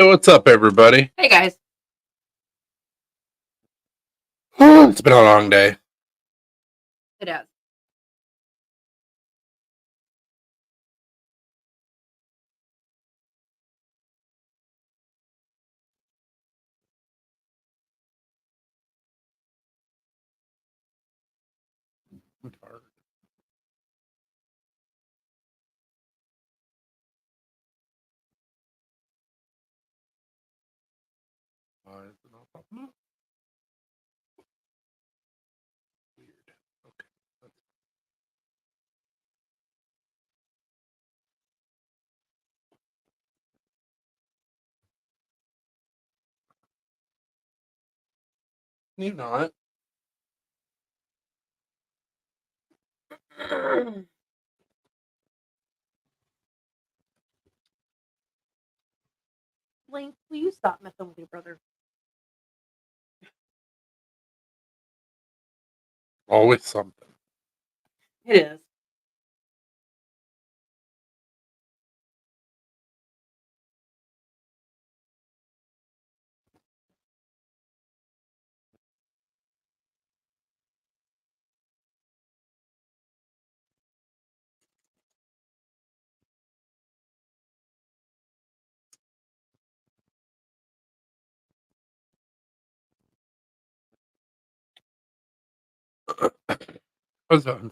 Hey, what's up, everybody? Hey guys. It's been a long day. It has. I'm tired. Why is it not popping up? Weird. Okay. You not. Link, will you stop messing with your brother? Always something. It is. What's on?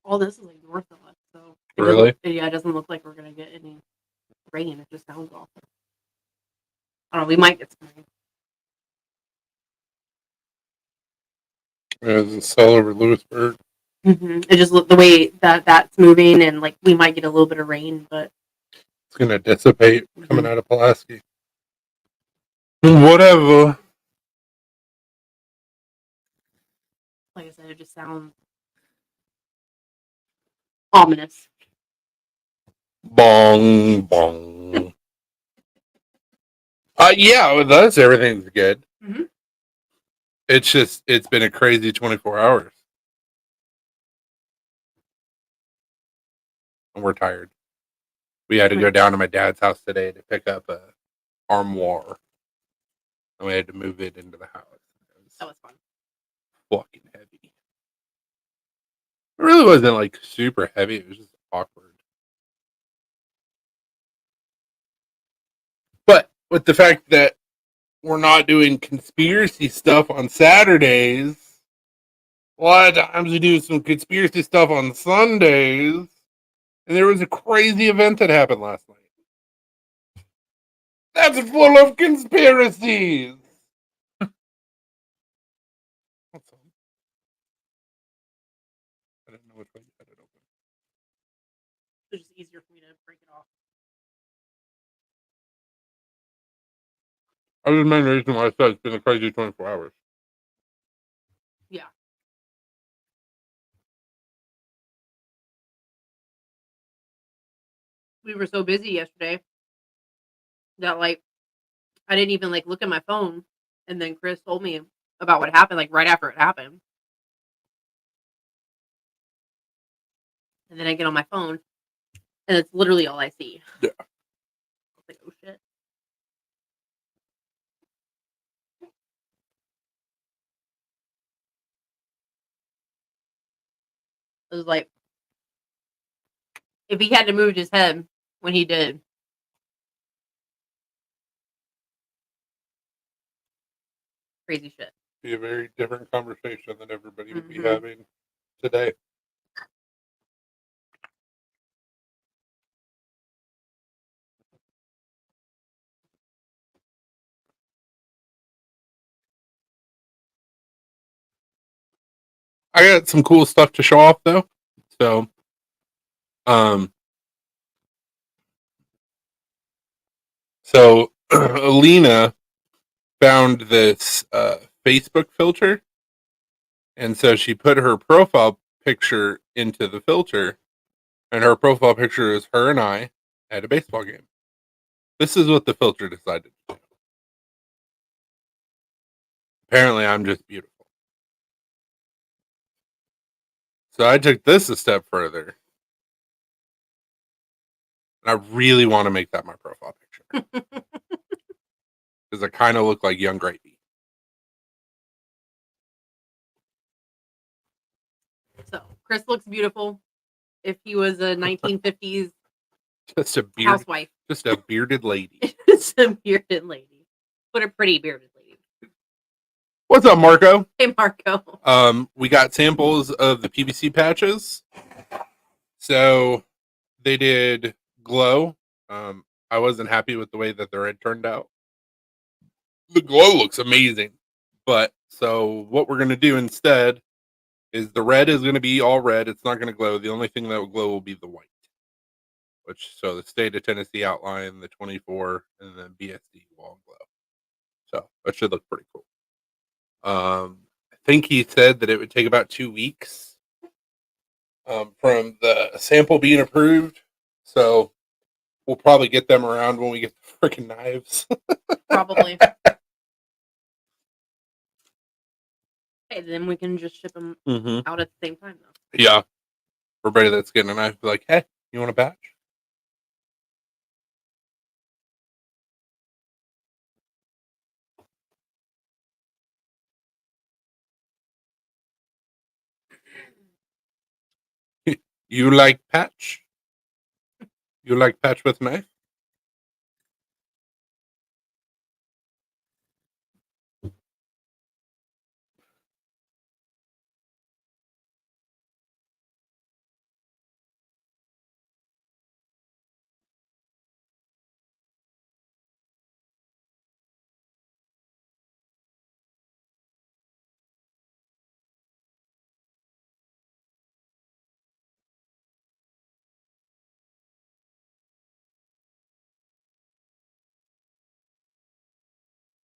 All this is like north of us, so Really? it doesn't look like we're gonna get any rain. It just sounds awful. I don't know. We might get some rain. There's a cell over Lewisburg. It just look the way that that's moving, and like we might get a little bit of rain, but It's gonna dissipate coming out of Pulaski. Whatever. like I said, it just sounds ominous. Bong bong. Yeah, with us everything's good. Mhm. It's been a crazy 24 hours. And we're tired. We had to go down to my dad's house today to pick up a armoire. And we had to move it into the house. That was fun. Fucking heavy. It really wasn't like super heavy. It was just awkward. But with the fact that we're not doing conspiracy stuff on Saturdays, a lot of times we do some conspiracy stuff on Sundays. And there was a crazy event that happened last night. That's full of conspiracies. What's up? I didn't know which way you had it open. It's just easier for me to break it off. I was the main reason why I said it's been a crazy 24 hours. Yeah. We were so busy yesterday that like I didn't even like look at my phone, and then Chris told me about what happened like right after it happened. And then I get on my phone, and it's literally all I see. Yeah. I was like, oh shit. It was like if he had to move his head when he did. Crazy shit. Be a very different conversation than everybody would be Mhm. having today. I got some cool stuff to show off though. So, um, Alina found this Facebook filter, and so she put her profile picture into the filter, and her profile picture is her and I at a baseball game. This is what the filter decided to do. Apparently, I'm just beautiful. So I took this a step further. And I really want to make that my profile picture. Because I kind of look like young Gravy. So Chris looks beautiful. If he was a 1950s Just a housewife. Just a bearded lady. It's a bearded lady. But a pretty bearded lady. What's up, Marco? Hey, Marco. We got samples of the PVC patches. So they did glow. I wasn't happy with the way that the red turned out. The glow looks amazing. But so what we're going to do instead is the red is going to be all red. It's not going to glow. The only thing that will glow will be the white. So the state of Tennessee outline, the 24, and then BSD will all glow. So that should look pretty cool. I think he said that it would take about 2 weeks from the sample being approved. So we'll probably get them around when we get the freaking knives. Probably. Hey, then we can just ship them out at the same time, though. Yeah. Everybody that's getting a knife, be like, hey, you want a batch? You like patch? You like patch with knife?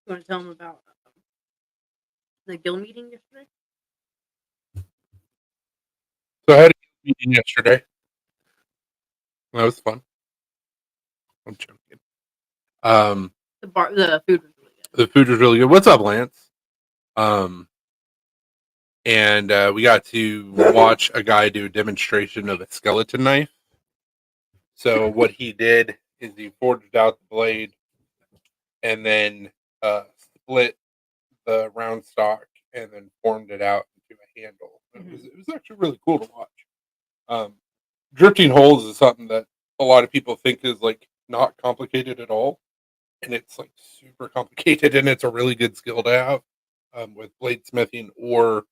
You want to tell them about the guild meeting yesterday? So I had a meeting yesterday. That was fun. I'm joking. The food was really good. The food was really good. What's up, Lance? And we got to watch a guy do a demonstration of a skeleton knife. So what he did is he forged out the blade and then split the round stock and then formed it out into a handle. It was actually really cool to watch. Drifting holes is something that a lot of people think is like not complicated at all, and it's like super complicated, and it's a really good skill to have with bladesmithing or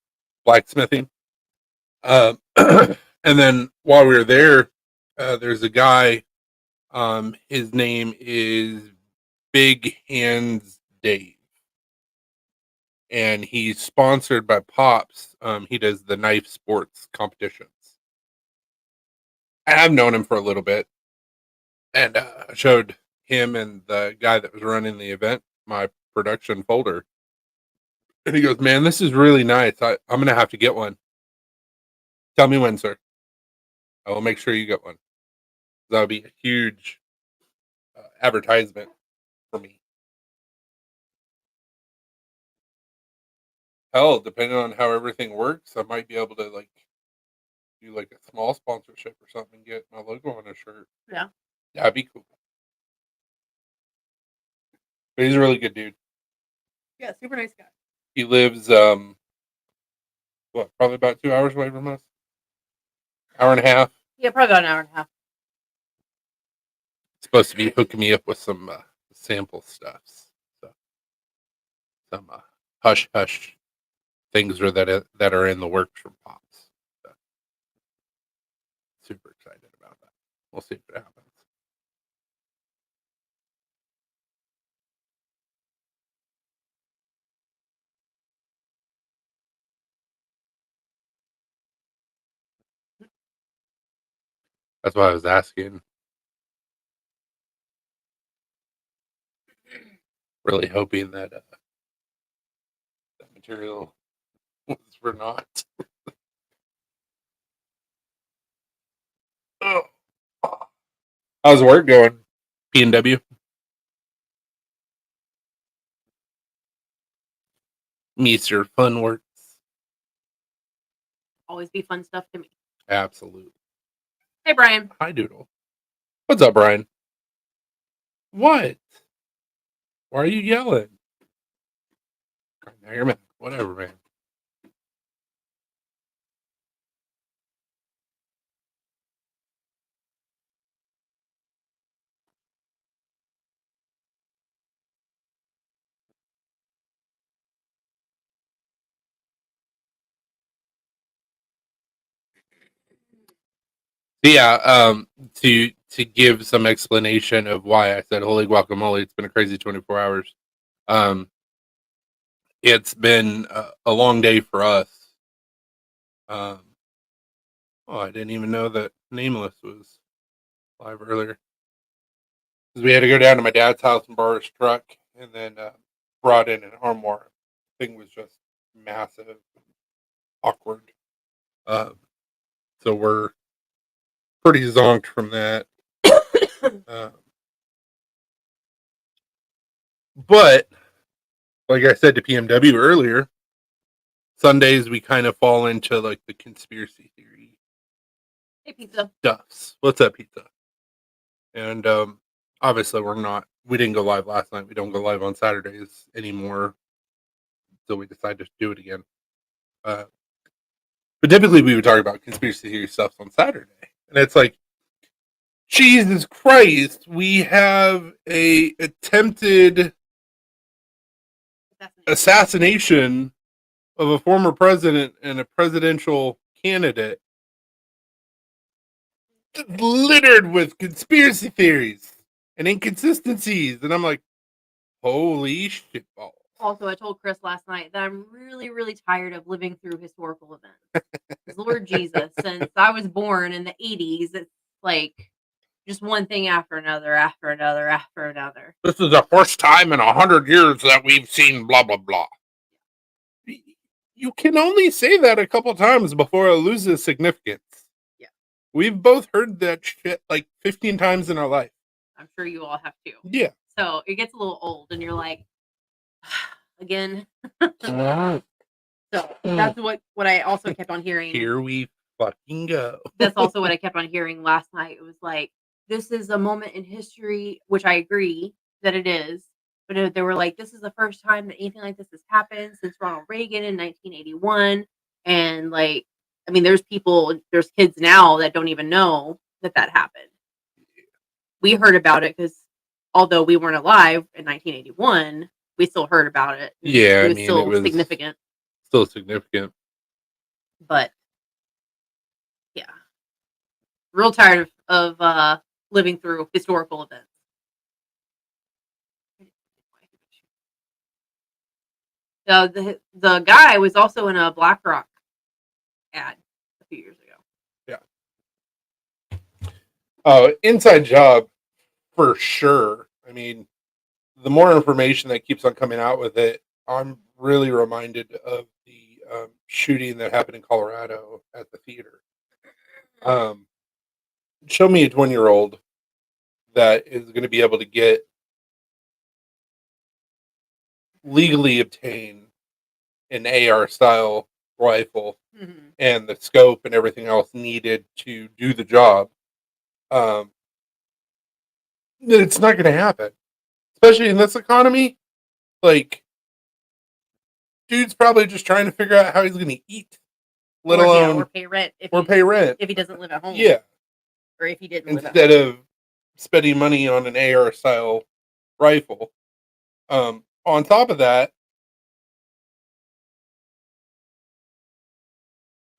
blacksmithing. Um, and then while we were there, there's a guy. His name is Big Hands Dave, and he's sponsored by Pops. He does the knife sports competitions. I've known him for a little bit, and I showed him and the guy that was running the event my production folder, and he goes, "Man, this is really nice. I'm gonna have to get one. Tell me when, sir. I will make sure you get one. That would be a huge advertisement for me. Hell, depending on how everything works, I might be able to like do like a small sponsorship or something, and get my logo on a shirt. Yeah. That'd be cool. But he's a really good dude. Yeah, super nice guy. He lives probably about 2 hours away from us. Hour and a half. Yeah, probably about an hour and a half. It's supposed to be hooking me up with some sample stuffs. So, some hush hush things that are in the works from Pops. So, super excited about that. We'll see if it happens. That's why I was asking. Really hoping that that material was for naught. Oh. How's work going? P&W? Mr. Fun Works. Always be fun stuff to me. Absolutely. Hey, Brian. Hi, Doodle. What's up, Brian? What? Why are you yelling? Now you're mad. Whatever, man. Yeah, to give some explanation of why I said holy guacamole, it's been a crazy 24 hours. Um, it's been a long day for us. Um, oh, I didn't even know that Nameless was live earlier. Because we had to go down to my dad's house and borrow his truck, and then brought in an armoire. Thing was just massive, awkward. Um, so we're pretty zonked from that. Um, but like I said to PMW earlier, Sundays we kind of fall into like the conspiracy theory Hey, pizza. stuffs. What's up, pizza? And obviously we didn't go live last night. We don't go live on Saturdays anymore. So we decided to do it again. But typically we would talk about conspiracy theory stuff on Saturday. And it's like, Jesus Christ, we have a attempted assassination of a former president and a presidential candidate littered with conspiracy theories and inconsistencies. And I'm like, holy shit balls. Also, I told Chris last night that I'm really, really tired of living through historical events. Lord Jesus, since I was born in the 80s, it's like just one thing after another, after another, after another. This is the first time in 100 years that we've seen blah, blah, blah. You can only say that a couple times before it loses significance. Yeah. We've both heard that shit like 15 times in our life. I'm sure you all have too. Yeah. So it gets a little old, and you're like, again. So that's what I also kept on hearing. Here we fucking go. That's also what I kept on hearing last night. It was like, this is a moment in history, which I agree that it is. But they were like, this is the first time that anything like this has happened since Ronald Reagan in 1981. And like, I mean, there's kids now that don't even know that happened. We heard about it because although we weren't alive in 1981, we still heard about it. Yeah, it was significant. Still significant. But yeah, real tired of living through historical events. The guy was also in a BlackRock ad a few years ago. Yeah. Oh, inside job for sure. I mean, the more information that keeps on coming out with it, I'm really reminded of the shooting that happened in Colorado at the theater. Show me a 20-year-old that is going to be able to get legally obtain an AR style rifle and the scope and everything else needed to do the job. It's not going to happen, especially in this economy. Like, dude's probably just trying to figure out how he's going to eat. let or alone pay rent if pay rent. if he doesn't live at home. Yeah, Or if he didn't live at instead home. of spending money on an AR style rifle. On top of that,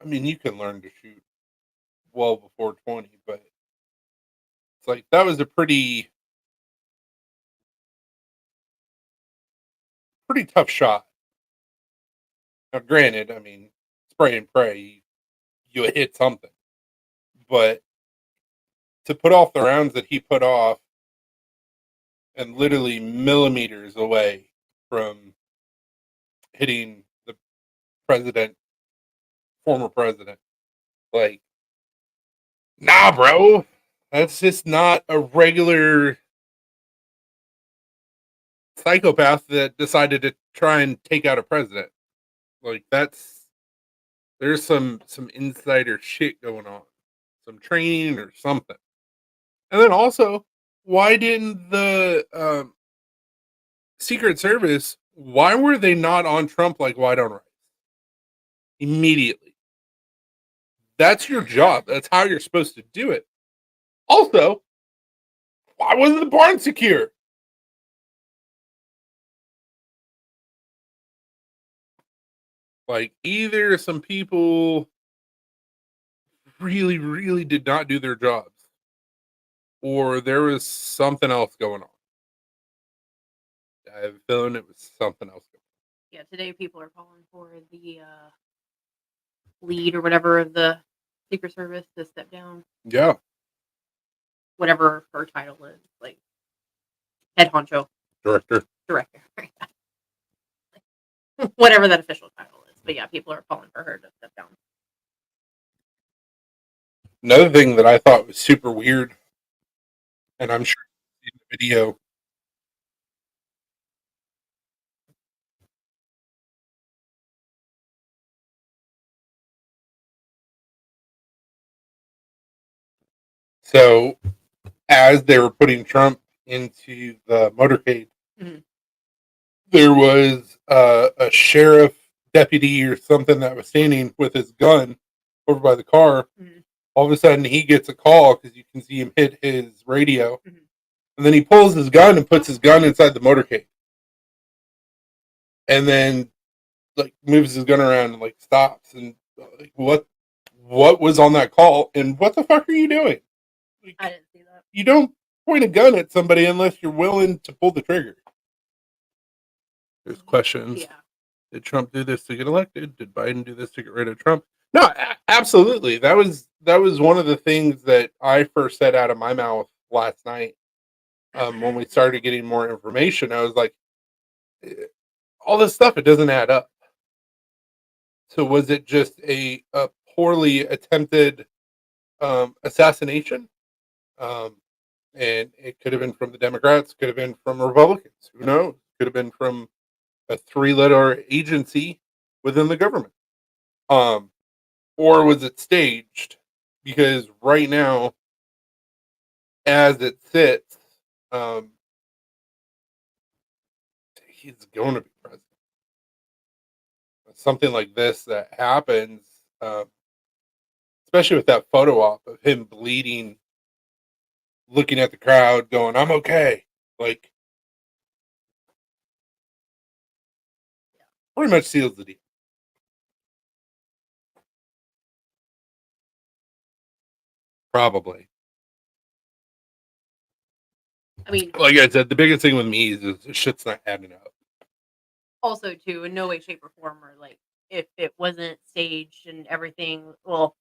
I mean, you can learn to shoot well before 20, but it's like that was a pretty tough shot. Now, granted, I mean, spray and pray, you hit something, but to put off the rounds that he put off, and literally millimeters away from hitting the president, former president, like, nah, bro, that's just not a regular psychopath that decided to try and take out a president. Like, there's some insider shit going on, some training or something. And then also, why didn't the Secret Service? Why were they not on Trump like white on rice immediately? That's your job. That's how you're supposed to do it. Also, why wasn't the barn secure? Like, either some people really, really did not do their jobs, or there was something else going on. I have a feeling it was something else going on. Yeah, today people are calling for the lead or whatever of the Secret Service to step down. Yeah. Whatever her title is, like head honcho, Director. whatever that official title is. But yeah, people are calling for her to step down. Another thing that I thought was super weird, and I'm sure you've seen the video. So, as they were putting Trump into the motorcade, there was a sheriff deputy or something that was standing with his gun over by the car. All of a sudden, he gets a call because you can see him hit his radio, and then he pulls his gun and puts his gun inside the motorcade, and then like moves his gun around and like stops and like what was on that call and what the fuck are you doing? Like, I didn't see that. you don't point a gun at somebody unless you're willing to pull the trigger. There's questions. Yeah. Did Trump do this to get elected? Did Biden do this to get rid of Trump? No, absolutely. That was one of the things that I first said out of my mouth last night. When we started getting more information, I was like, all this stuff, it doesn't add up. So was it just a poorly attempted assassination? And it could have been from the Democrats, could have been from Republicans. Who knows? Could have been from a 3-letter agency within the government. Or was it staged? Because right now, as it sits, he's going to be president. Something like this that happens, especially with that photo op of him bleeding, looking at the crowd, going, "I'm okay." Like, pretty much seals the deal. Probably. I mean, like I said, the biggest thing with me is the shit's not adding up. Also, too, in no way, shape, or form, or like if it wasn't staged and everything, well,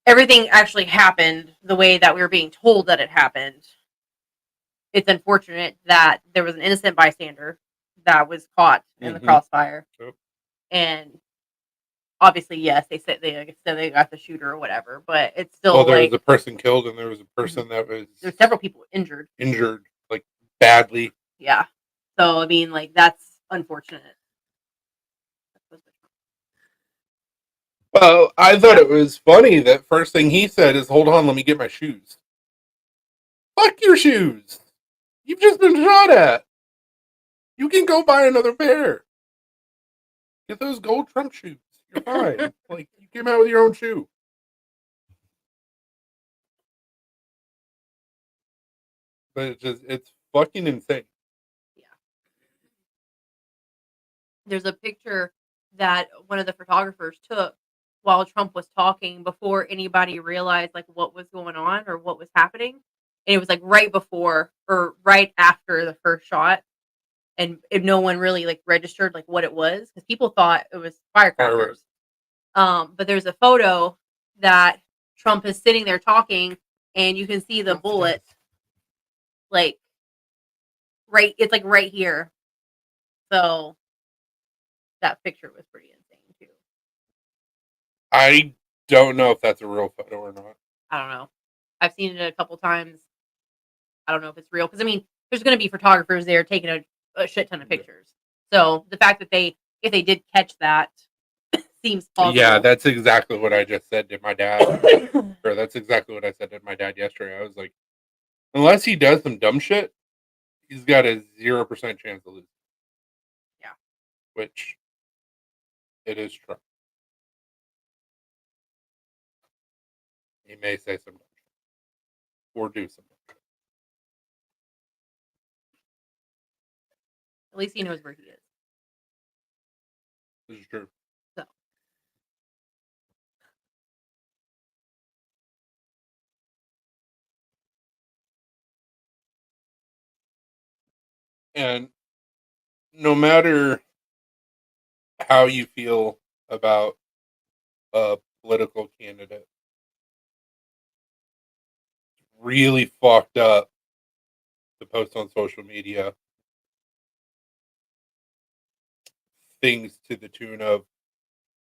everything actually happened the way that we were being told that it happened. It's unfortunate that there was an innocent bystander that was caught in the crossfire, and obviously, yes, they said they got the shooter or whatever, but it's still well, there was a person killed and there was a person that was there's several people injured, like badly. Yeah, so I mean, like that's unfortunate. Well, I thought it was funny that first thing he said is, "Hold on, let me get my shoes." Fuck your shoes. You've just been shot at. You can go buy another pair. Get those gold Trump shoes. You're fine. Like, you came out with your own shoe. But it's fucking insane. Yeah. There's a picture that one of the photographers took while Trump was talking before anybody realized like what was going on or what was happening. And it was like right before or right after the first shot. And no one really like registered like what it was because people thought it was firecrackers. But there's a photo that Trump is sitting there talking, and you can see the bullet, like it's like right here. So that picture was pretty insane too. I don't know if that's a real photo or not. I don't know. I've seen it a couple times. I don't know if it's real because I mean, there's going to be photographers there taking a shit ton of pictures. So the fact that if they did catch that, seems plausible. Yeah, that's exactly what I just said to my dad. Or that's exactly what I said to my dad yesterday. I was like, unless he does some dumb shit, he's got a 0% chance of losing. Yeah. Which it is true. He may say some dumb shit. Or do some dumb shit. At least he knows where he is. This is true. So. And no matter how you feel about a political candidate, really fucked up to post on social media things to the tune of,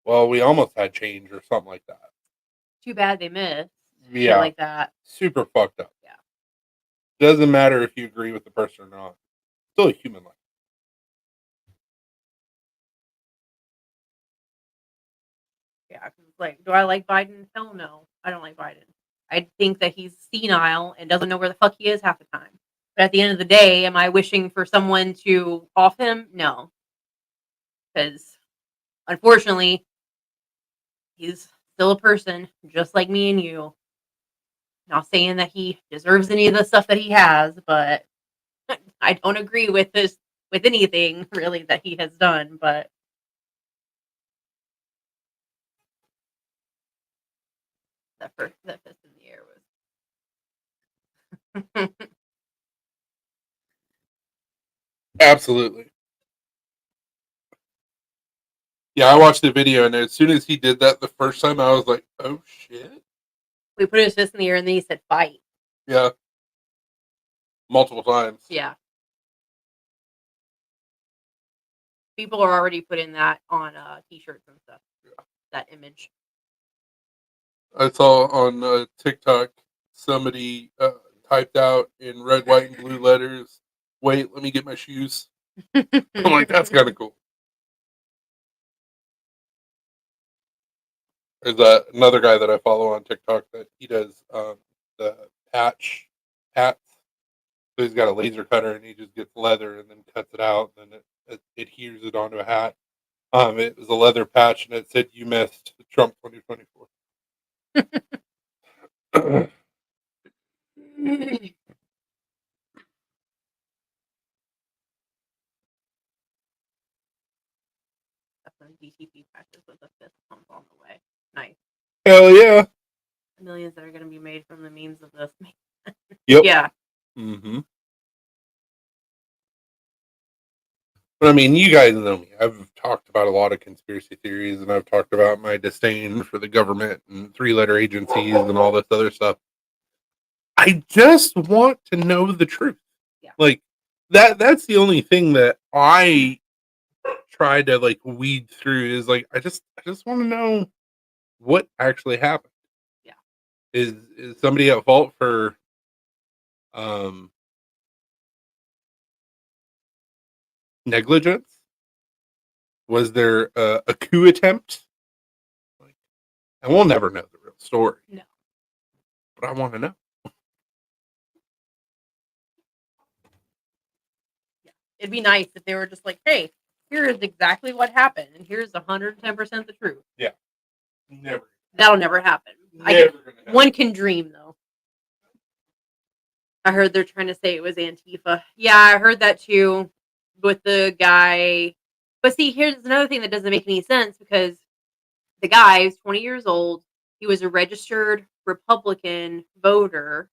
well, we almost had change or something like that. Too bad they missed. Yeah. Shit like that. Super fucked up. Yeah. Doesn't matter if you agree with the person or not. Still a human life. Yeah, like, do I like Biden? Hell no, I don't like Biden. I think that he's senile and doesn't know where the fuck he is half the time. But at the end of the day, am I wishing for someone to off him? No, because unfortunately, he's still a person just like me and you. Not saying that he deserves any of the stuff that he has, but I don't agree with anything really that he has done. But that fist in the air was. Absolutely. Yeah, I watched the video, and as soon as he did that the first time, I was like, oh shit. We put his fist in the air, and then he said, fight. Yeah. Multiple times. Yeah. People are already putting that on t-shirts and stuff. Yeah. That image. I saw on TikTok somebody typed out in red, white, and blue letters, wait, let me get my shoes. I'm like, that's kind of cool. There's another guy that I follow on TikTok that he does the hats. So he's got a laser cutter and he just gets leather and then cuts it out and then it adheres it onto a hat. It was a leather patch and it said, "You missed Trump 2024." DTP patches with a fist pump on the way. Nice. Hell yeah. The millions that are going to be made from the memes of this. Yep. Yeah. Mm-hmm. But I mean, you guys know me. I've talked about a lot of conspiracy theories and I've talked about my disdain for the government and three-letter agencies and all this other stuff. I just want to know the truth. Yeah. Like that's the only thing that I try to like weed through is like I just want to know what actually happened. Yeah. Is somebody at fault for negligence? Was there a coup attempt? Like, and we'll never know the real story. No. But I want to know. Yeah. It'd be nice if they were just like, hey, here is exactly what happened, and here's 110% the truth. Never. That'll never happen. Never gonna happen. One can dream, though. I heard they're trying to say it was Antifa. Yeah, I heard that too with the guy. But see, here's another thing that doesn't make any sense because the guy is 20 years old. He was a registered Republican voter.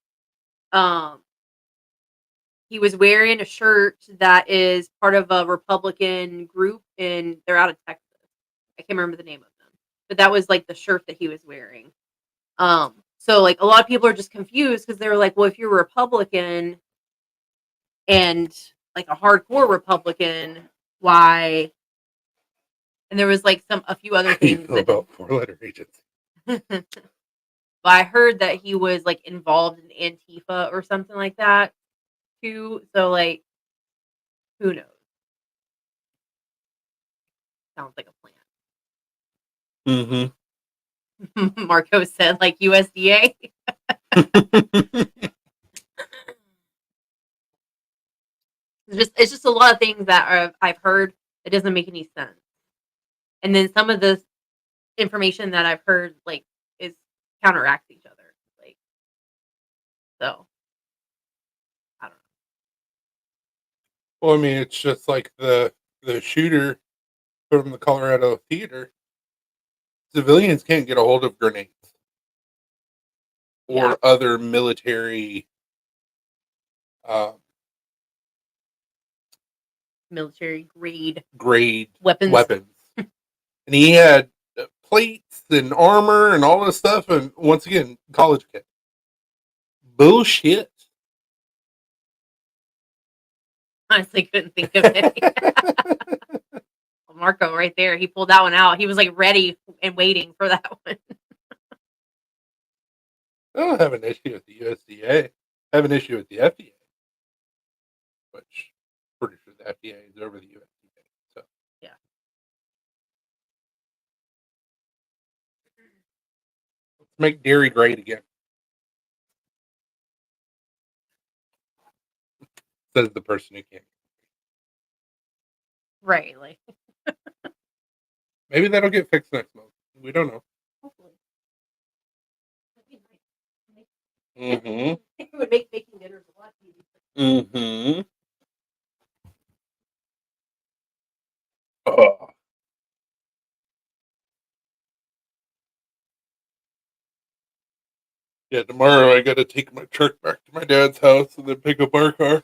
He was wearing a shirt that is part of a Republican group, and they're out of Texas. I can't remember the name of them, but that was like the shirt that he was wearing. So like a lot of people are just confused because they're like, well, if you're a Republican and like a hardcore Republican, why? And there was like a few other things about 4-letter agency. But I heard that he was like involved in Antifa or something like that too. So like, who knows? Sounds like a plan. Mm-hmm. Marco said like USDA. It's just a lot of things that I've heard. It doesn't make any sense. And then some of the information that I've heard like is counteracts each other. Like, so I don't know. Well, I mean, it's just like the shooter from the Colorado theater. Civilians can't get a hold of grenades or other military military grade weapons. And he had plates and armor and all this stuff. And once again, college kid. Bullshit. Honestly, couldn't think of it. Marco right there. He pulled that one out. He was like ready and waiting for that one. I don't have an issue with the USDA. I have an issue with the FDA. Which I'm pretty sure the FDA is over the USDA. So yeah. Let's make dairy great again. Says the person who can't. Right, like maybe that'll get fixed next month. We don't know. hopefully. Mm-hmm. It would make making dinners a lot easier. Mm-hmm. Oh. Yeah, tomorrow I gotta take my truck back to my dad's house and then pick up our car.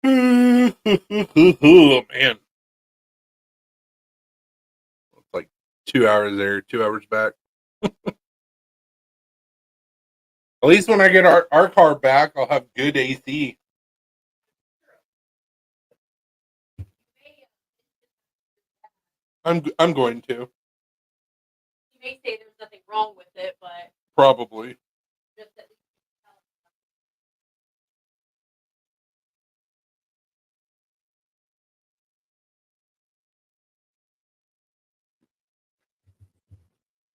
Oh man. It's like 2 hours there, 2 hours back. At least when I get our car back, I'll have good AC. I'm going to. You may say there's nothing wrong with it, but Probably. just at least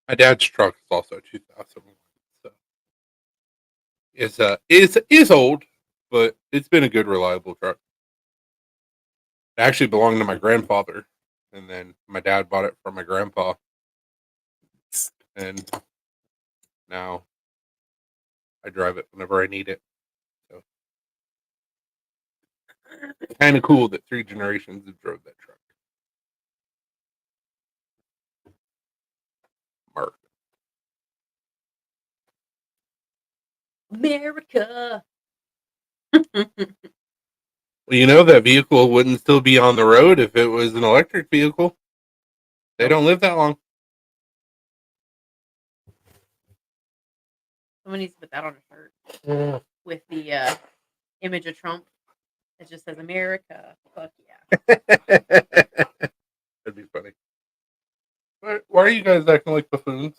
My dad's truck is also 2001, so it's old, but it's been a good, reliable truck. It actually belonged to my grandfather, and then my dad bought it from my grandpa, and now I drive it whenever I need it. So kind of cool that 3 generations have drove that truck. Mark. America. Well, you know that vehicle wouldn't still be on the road if it was an electric vehicle. They don't live that long. Someone needs to put that on a shirt with the image of Trump. It just says America. Fuck yeah. That'd be funny. Why are you guys acting like buffoons?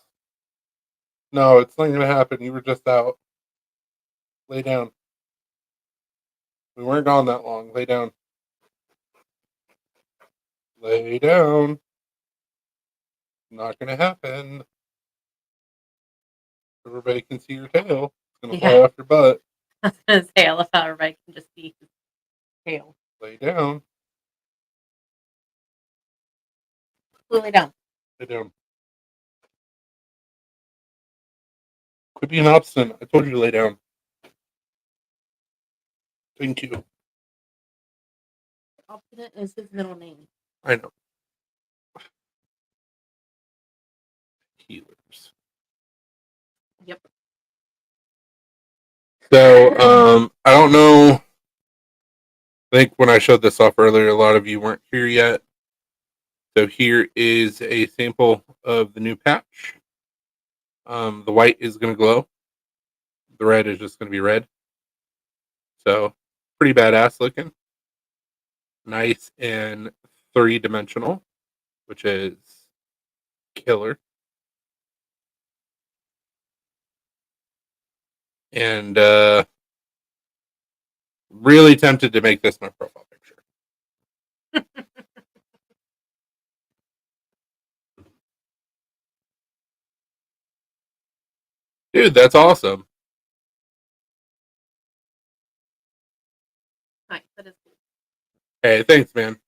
No, it's not going to happen. You were just out. Lay down. We weren't gone that long. Lay down. Lay down. Not going to happen. Everybody can see your tail. It's going to fly off your butt. I was going to say, I love how everybody can just see his tail. Lay down. Lay down. Lay down. Quit being obstinate. I told you to lay down. Thank you. Obstinate is his middle name. I know. Healers. Yep. So, I don't know. I think when I showed this off earlier, a lot of you weren't here yet. So here is a sample of the new patch. The white is going to glow. The red is just going to be red. So pretty badass looking. Nice and three-dimensional, which is killer. And really tempted to make this my profile picture. Dude, that's awesome. Nice. That is cool. Hey, thanks, man.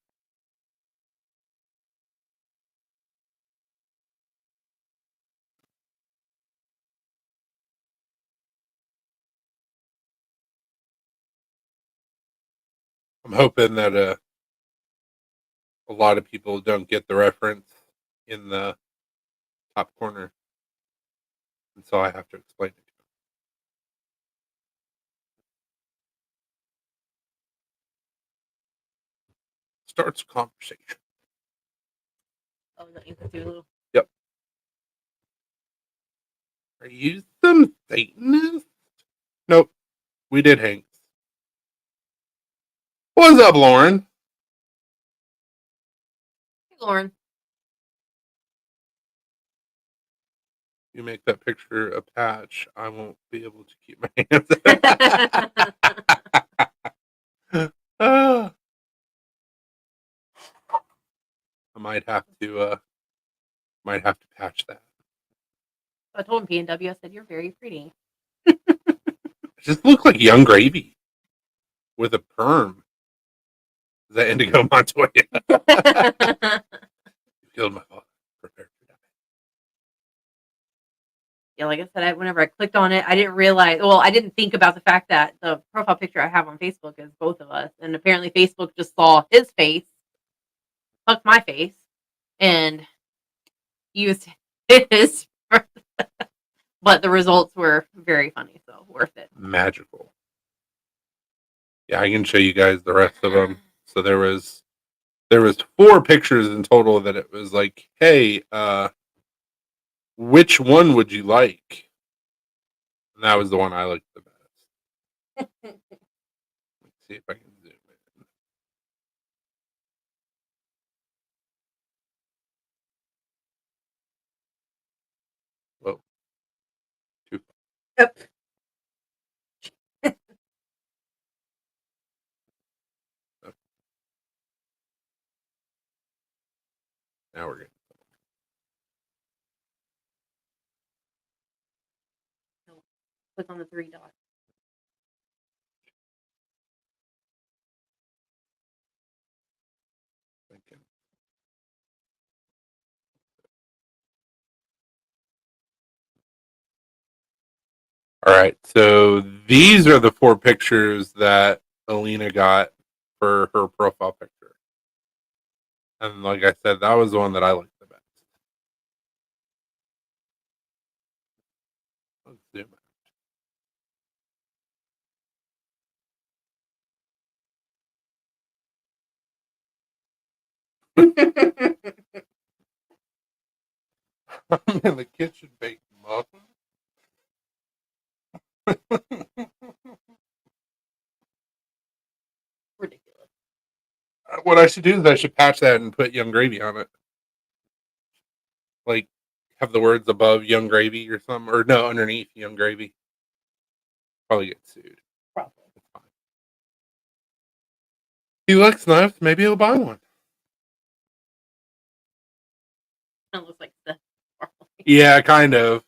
I'm hoping that a lot of people don't get the reference in the top corner, and so I have to explain it to them. Starts a conversation. Oh, that you could do. Yep. Are you some Satanist? Nope. We did Hanks. What's up, Lauren? Hey, Lauren. You make that picture a patch, I won't be able to keep my hands. Ah. I might have to patch that. I told him P&W. I said, "You're very pretty." It just look like Young Gravy with a perm. Is that Indigo Montoya? You killed my father. Prepare to die. Yeah, like I said, whenever I clicked on it, I didn't realize. Well, I didn't think about the fact that the profile picture I have on Facebook is both of us, and apparently Facebook just saw his face, hugged my face, and used his. But the results were very funny, so worth it. Magical. Yeah, I can show you guys the rest of them. So there was 4 pictures in total that it was like, hey, which one would you like? And that was the one I liked the best. Let's see if I can zoom in. Whoa. Too Yep. far. Now we're good. Click on the 3 dots. Thinking. All right, so these are the 4 pictures that Alina got for her profile picture. And like I said, that was the one that I liked the best. Let's zoom Ridiculous. I'm in the kitchen baking muffins. What I should do is I should patch that and put Young Gravy on it. Like, have the words above Young Gravy or something. Or no, underneath Young Gravy. Probably get sued. Probably. It's fine. He looks nice. Maybe he'll buy one. That looks like the. Yeah, kind of.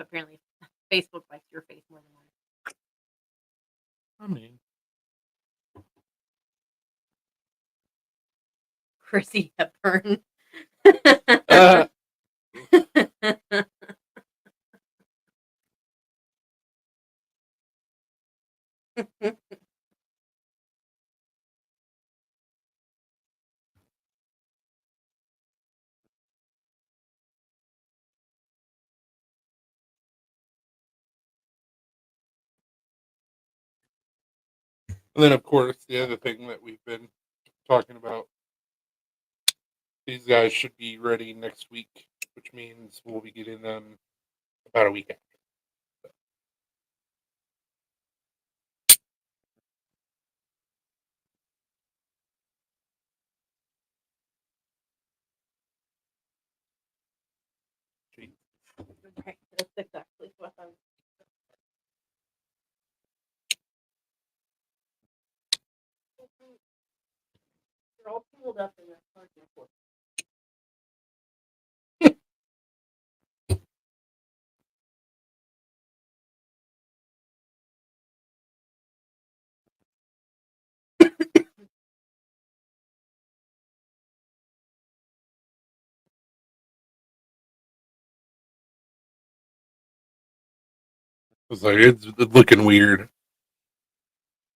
But apparently, Facebook likes your face more than mine. I mean, Chrissy Hepburn. and then of course the other thing that we've been talking about, these guys should be ready next week, which means we'll be getting them about a week after. Gee. Right, that's exactly what I was. They're all pulled up in the parking lot. It's like it's looking weird.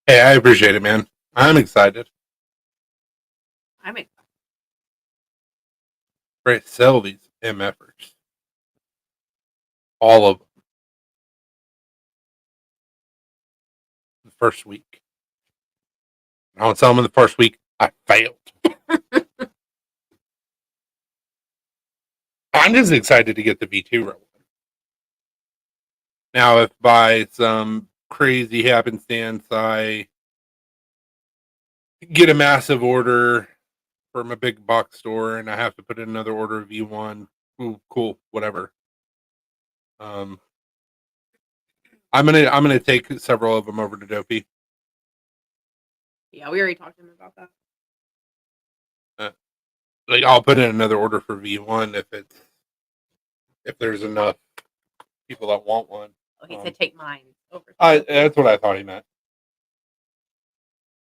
Hey, I appreciate it, man. I'm excited. I'm excited. Ready to sell these MFers. All of them. The first week. I don't sell them in the first week. I failed. I'm just excited to get the V2 rolling. Now, if by some crazy happenstance I get a massive order from a big box store and I have to put in another order of V1, ooh, cool, whatever. I'm gonna take several of them over to Dopey. Yeah, we already talked to him about that. Like I'll put in another order for V1 if there's enough people that want one. Oh, he said take mine over. That's what I thought he meant.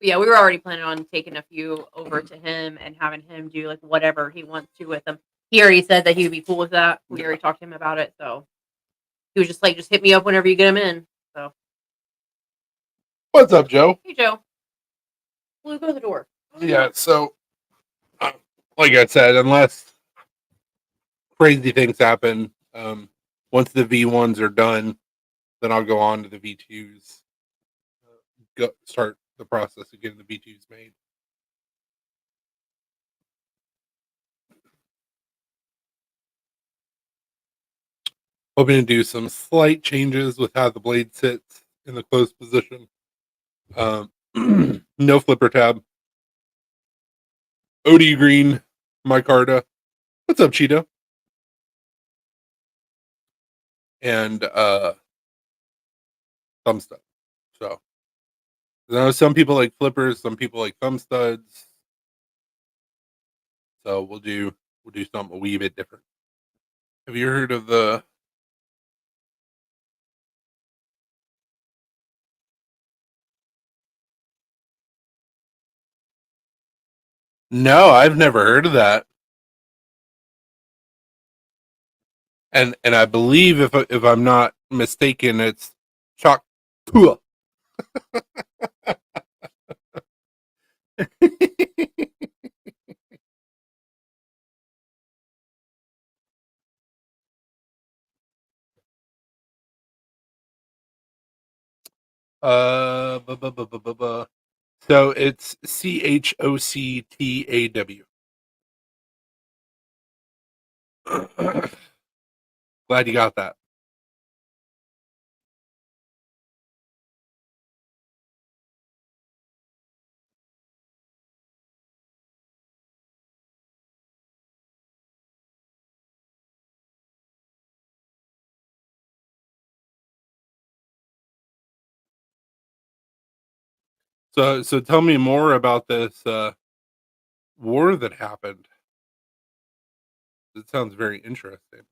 Yeah, we were already planning on taking a few over to him and having him do like whatever he wants to with them. He already said that he would be cool with that. We already talked to him about it, so he was just like, just hit me up whenever you get him in. So, What's up, Joe? hey, Joe. Blue, go to the door. Yeah, so like I said, unless crazy things happen, once the V1s are done, then I'll go on to the V2s. Start the process of getting the V2s made. Hoping to do some slight changes with how the blade sits in the closed position. No flipper tab. OD Green, micarta. What's up, Cheetah? And thumb stud. So I know some people like flippers, some people like thumb studs. So we'll do something a wee bit different. Have you heard of the No, I've never heard of that. And I believe if I'm not mistaken, it's chalk. So it's Choctaw. Glad you got that. So tell me more about this war that happened. It sounds very interesting.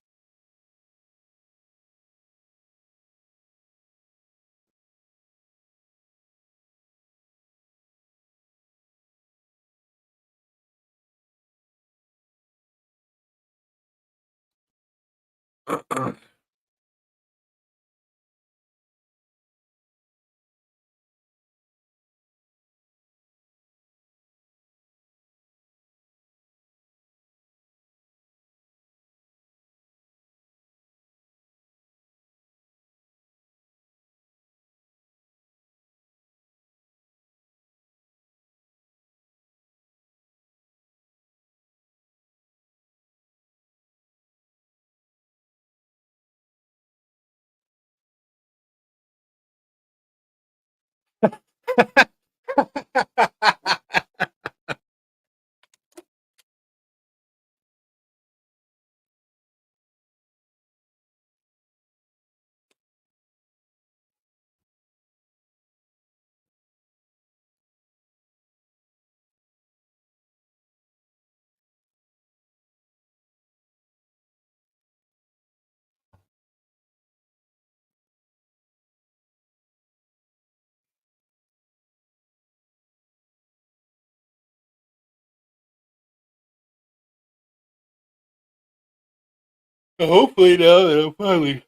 Hopefully now that I'm finally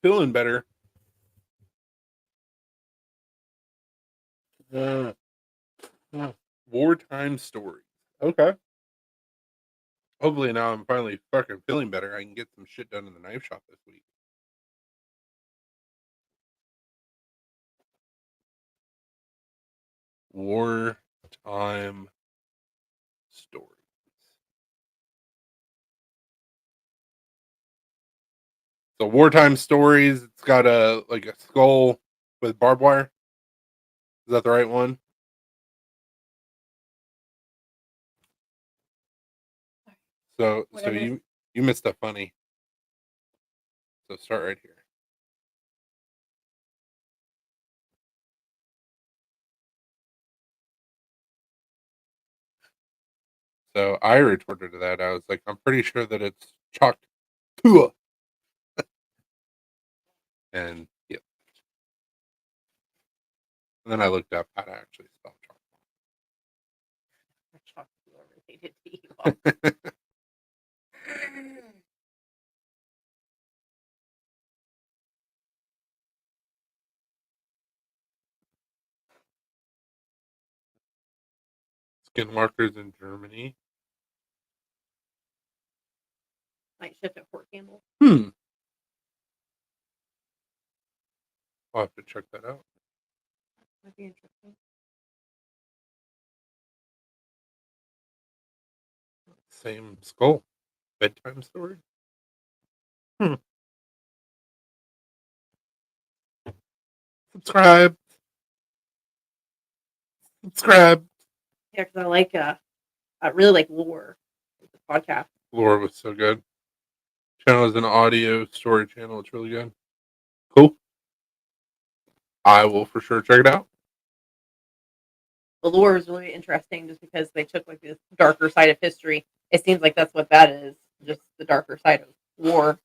feeling better. Uh, Wartime stories. Okay. Hopefully now I'm finally fucking feeling better. I can get some shit done in the knife shop this week. Wartime stories. So wartime stories. It's got a like a skull with barbed wire. Is that the right one? So Whatever. you missed a funny. So start right here. So I retorted to that. I was like, I'm pretty sure that it's chalked Tua. And yeah. And then I looked up how to actually spell Chalk related to you. chalk. Skin markers in Germany. Night shift at Fort Campbell. I'll have to check that out. That'd be interesting. Same skull. Bedtime story. Subscribe. Subscribe. Yeah, because I really like lore. The podcast. Lore was so good. Channel is an audio story channel. It's really good. Cool. I will for sure check it out. The lore is really interesting just because they took like this darker side of history. It seems like that's what that is, just the darker side of war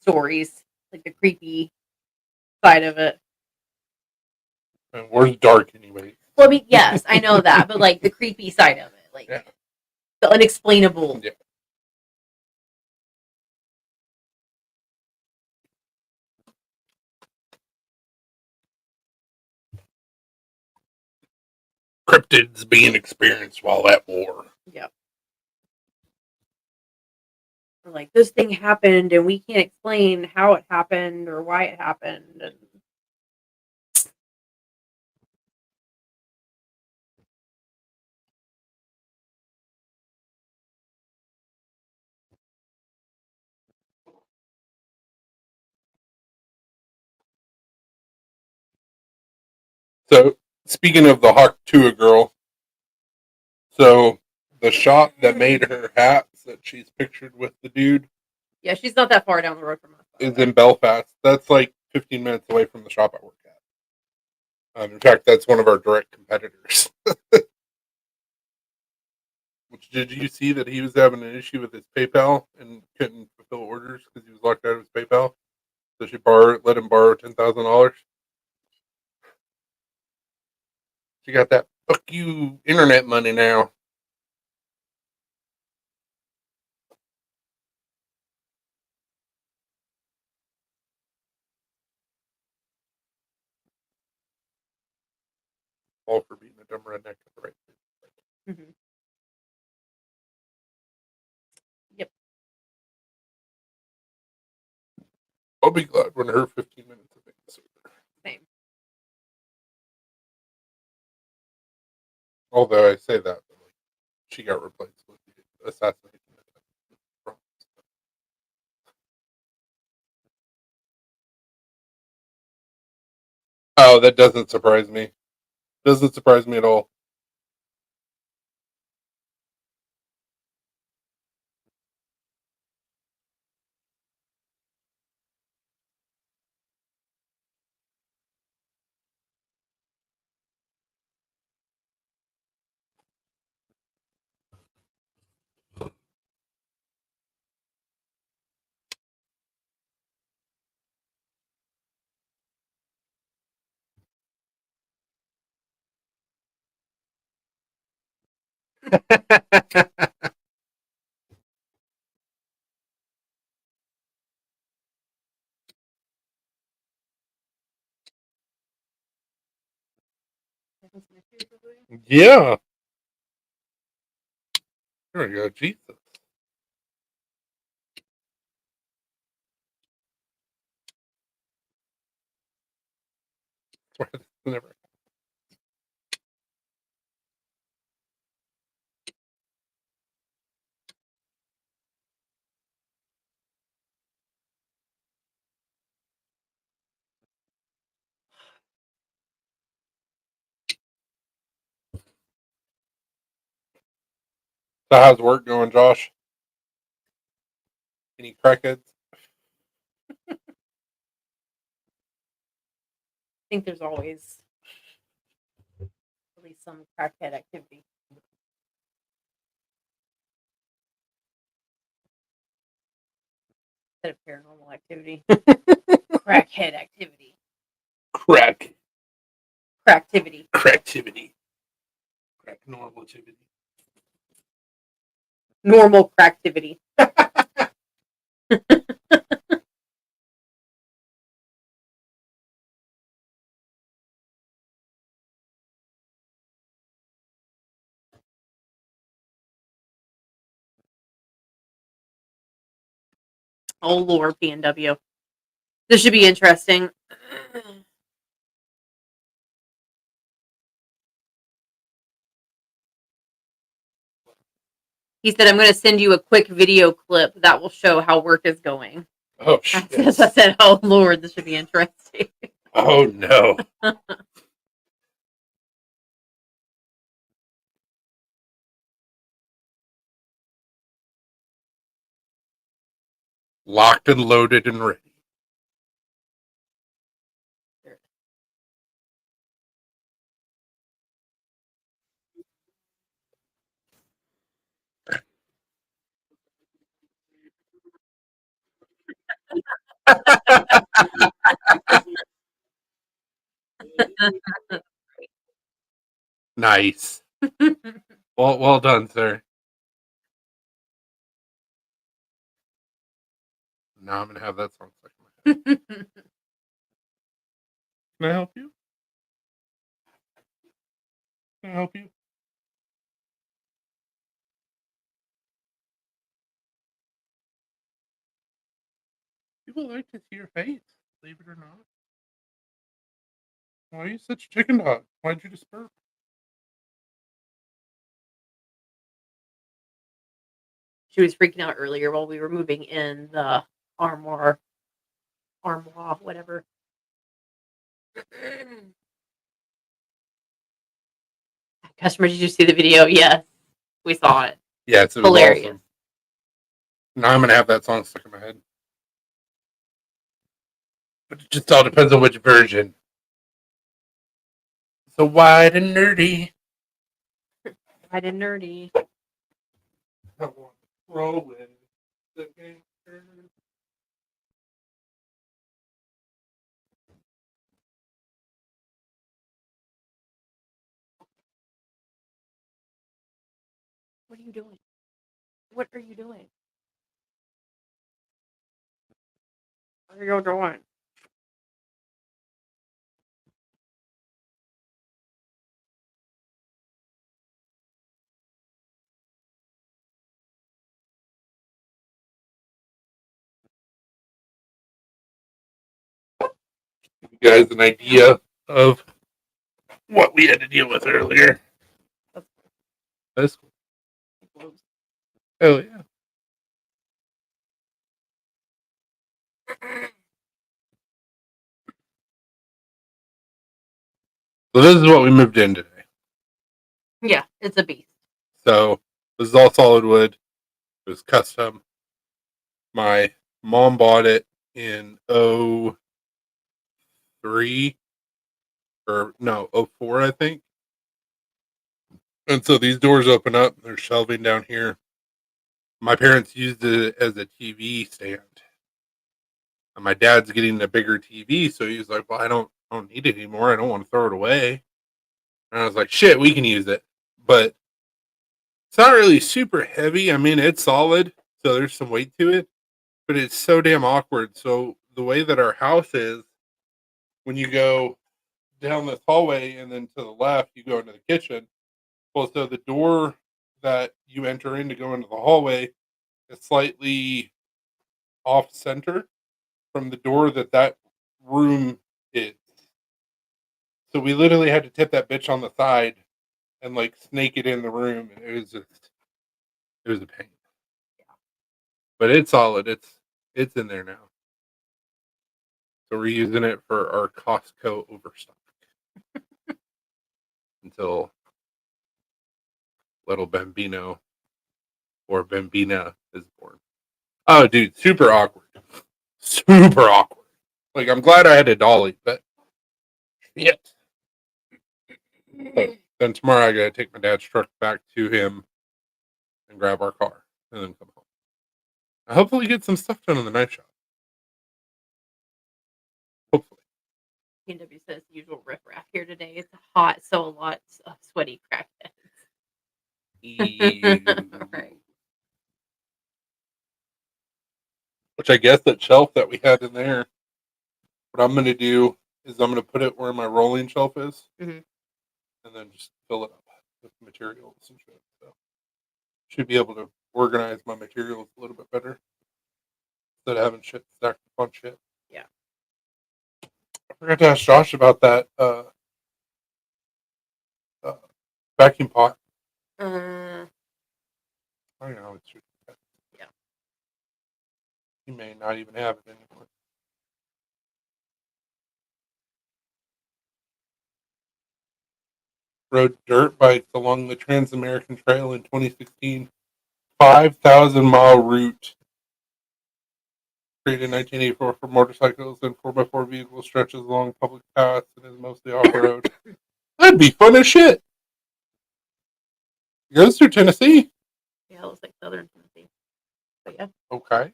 stories, like the creepy side of it. And war's dark anyway. Well, I mean, yes, I know that, but like the creepy side of it, like Yeah. the unexplainable. Yeah. Cryptids being experienced while at war. Yeah. Or like this thing happened and we can't explain how it happened or why it happened. And So speaking of the Hawk Tua girl, so the shop that made her hats that she's pictured with the dude yeah, she's not that far down the road from us. is in Belfast. That's like 15 minutes away from the shop I work at. In fact, that's one of our direct competitors. Which did you see that he was having an issue with his PayPal and couldn't fulfill orders because he was locked out of his PayPal? So she let him borrow $10,000. She got that fuck you internet money now. all for being a dumb redneck. Right. Mhm. Yep. I'll be glad when her 15 minutes of fame is over. Same. Although I say that, but like, she got replaced with the assassination attempt. Oh, that doesn't surprise me. Doesn't surprise me at all. Yeah. There we go. Jesus. Never. So how's work going, Josh? Any crackheads? I think there's always at least some crackhead activity. Instead of paranormal activity. Crackhead activity. Crack. Cracktivity. Cracktivity. Crack normativity. Normal cracktivity. Oh Lord, PNW. This should be interesting. He said, I'm going to send you a quick video clip that will show how work is going. Oh shit. I said, oh Lord, this should be interesting. Oh no. Locked and loaded and ready. Nice. Well done, sir. Now I'm gonna have that song stuck in my head. Can I help you? Can I help you? People like to see your face, believe it or not. Why are you such a chicken dog? Why'd you just burp? She was freaking out earlier while we were moving in the armoire, whatever. Customer, did you see the video? Yes, we saw it. Yes, it was Hilarious. awesome. Now I'm gonna have that song stuck in my head. But it just all depends on which version. So wide and nerdy. Wide and nerdy. Rolling the gangster. What are you doing? What are you doing? What are you doing? give you guys an idea of what we had to deal with earlier. That's cool. Oh yeah. So this is what we moved in today. Yeah, it's a beast. So this is all solid wood. It was custom. My mom bought it in 03 or no 04, I think. And so these doors open up. There's shelving down here. My parents used it as a TV stand. And my dad's getting a bigger TV, so he was like, "Well, I don't need it anymore. I don't want to throw it away." And I was like, "Shit, we can use it." But it's not really super heavy. I mean, it's solid, so there's some weight to it, but it's so damn awkward. So the way that our house is, when you go down this hallway and then to the left, you go into the kitchen. Well, so the door that you enter in to go into the hallway is slightly off center from the door that room is. So we literally had to tip that bitch on the side and like snake it in the room, and it was a pain. But it's solid. It's in there now. So we're using it for our Costco overstock until little Bambino or Bambina is born. Oh, dude, super awkward. Super awkward. Like, I'm glad I had a dolly, but shit. But then tomorrow I gotta take my dad's truck back to him and grab our car and then come home. I hopefully get some stuff done in the night shop. Hopefully. PNW says usual riffraff here today. It's hot, so a lot of sweaty crackheads. Right. Which I guess that shelf that we had in there, what I'm gonna do is I'm gonna put it where my rolling shelf is, Mhm. and then just fill it up with materials and shit. So should be able to organize my materials a little bit better instead of having shit stacked upon shit. Yeah. I forgot to ask Josh about that uh, vacuum pot. Uh, I don't know. It's yeah. he may not even have it anymore. Rode dirt bikes along the Trans American Trail in 2016. 5,000-mile route created in 1984 for motorcycles and 4x4 vehicles, stretches along public paths and is mostly off road. That'd be fun as shit. It goes through Tennessee. Yeah, it looks like Southern Tennessee. But yeah. Okay.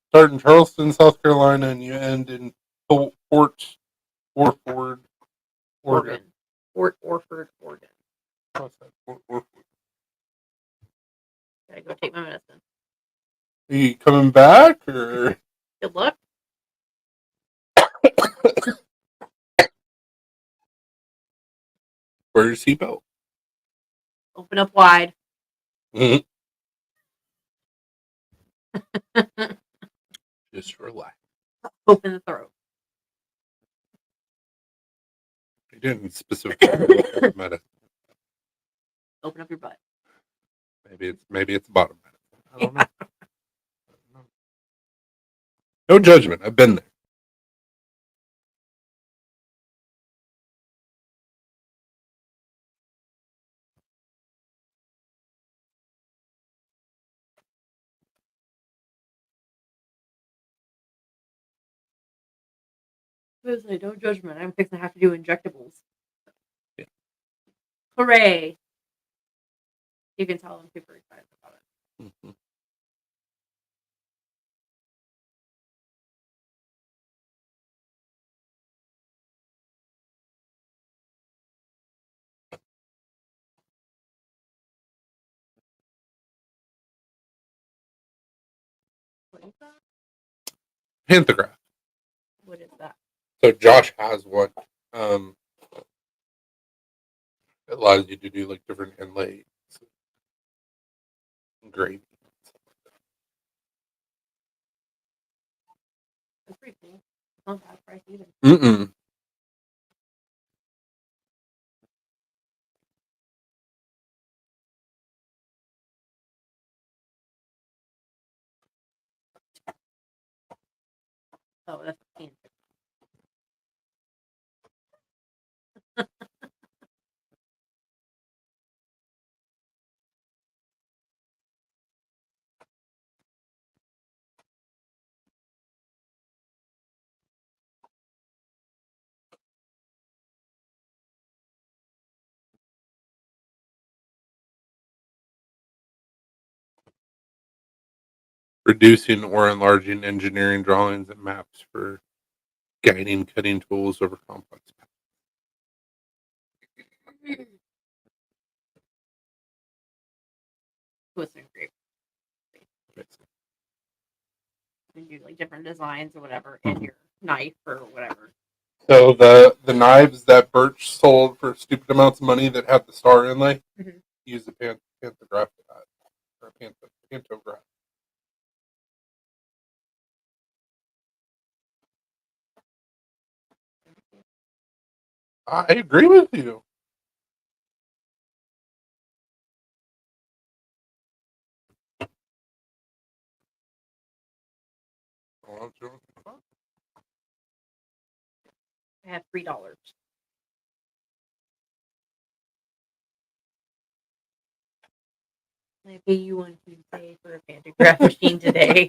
Start in Charleston, South Carolina, and you end in Fort Orford, Oregon. Fort Orford, Oregon. What's that? Fort Orford. Gotta go take my medicine. Are you coming back or? Good luck. Wear your seatbelt. Open up wide. Mm-hmm. Just relax. Open the throat. I didn't specifically medicine. Open up your butt. Maybe it's bottom medicine. I don't know. No judgment. I've been there. Seriously, no judgment. I'm fixing to have to do injectables. Yeah. Hooray! You can tell I'm super excited about it. Mm-hmm. What is that? Pantograph. What is that? So Josh has one. Um, it allows you to do like different inlays, engraving. That's pretty cool. Not bad price either. Mm-mm. Oh, that's a can. Reducing or enlarging engineering drawings and maps for guiding cutting tools over complex Twist and grape. patterns. And do like different designs or whatever, and your knife or whatever. So the knives that Birch sold for stupid amounts of money that have the star inlay, use the pantograph for that, or pantograph. I agree with you. I have $3. I pay you on Tuesday for a pantograph machine today.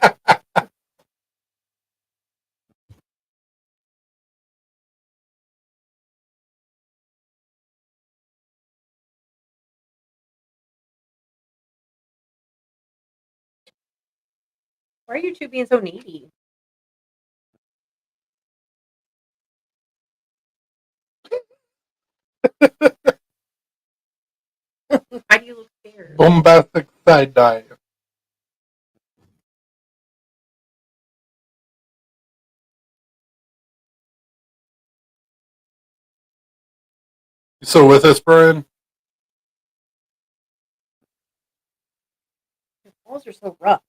Why are you two being so needy? Why do you look scared? Bombastic side dive. You still with us, Brian? Your balls are so rough.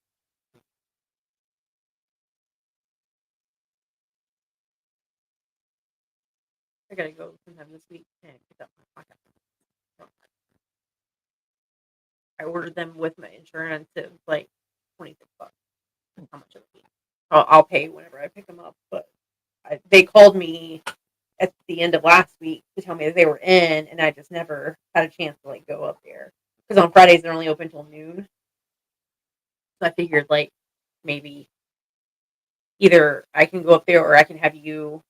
I gotta go sometime this week and pick up my pocket. I ordered them with my insurance. It was like $26. How much it would be? I'll pay whenever I pick them up. But they called me at the end of last week to tell me that they were in, and I just never had a chance to like go up there because on Fridays they're only open till noon. So I figured like maybe either I can go up there or I can have you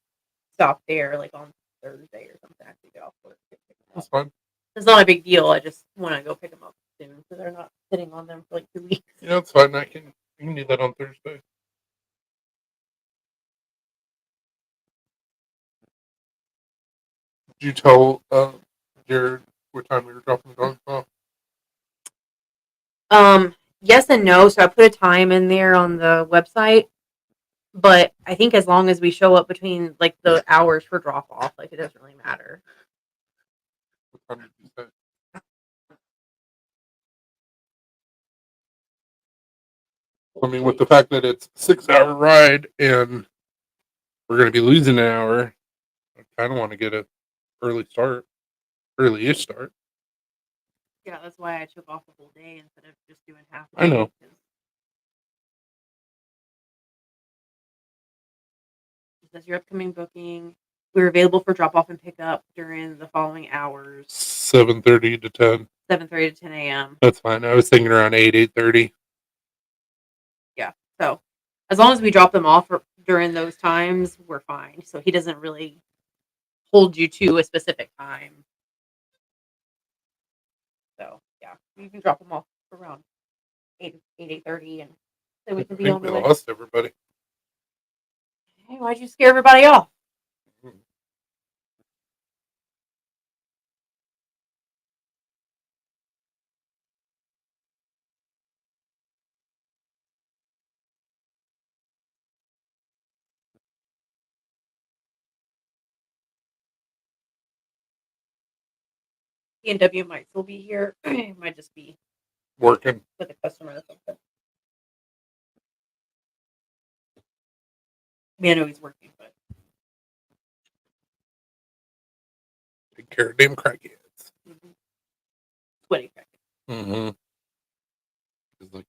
stop there like on Thursday or something. I have to get off work. That's fine. It's not a big deal. I just want to go pick them up soon so they're not sitting on them for like 2 weeks. Yeah, it's fine. I can. You can do that on Thursday. Did you tell Jared what time we were dropping the dogs off? Yes and no. So I put a time in there on the website, but I think as long as we show up between like the hours for drop off, like it doesn't really matter. What time did you say? I mean, with the fact that it's a 6-hour ride and we're going to be losing an hour, I kind of want to get an early-ish start. Yeah, that's why I took off the whole day instead of just doing half a I day. know. It says your upcoming booking. We're available for drop off and pickup during the following hours: 7:30 to 10. 7:30 to 10 a.m. That's fine. I was thinking around 8:30. Yeah. So as long as we drop them off during those times, we're fine. So he doesn't really hold you to a specific time. So yeah, you can drop them off around 8:30, and then we can be I on think the we way. lost everybody. Hey, why'd you scare everybody off? E&W might still be here. It might just be Working. with a customer or something. I mean, I know he's working, but Damn crackheads. Mm-hmm. Sweaty crackheads. Mm-hmm. Like,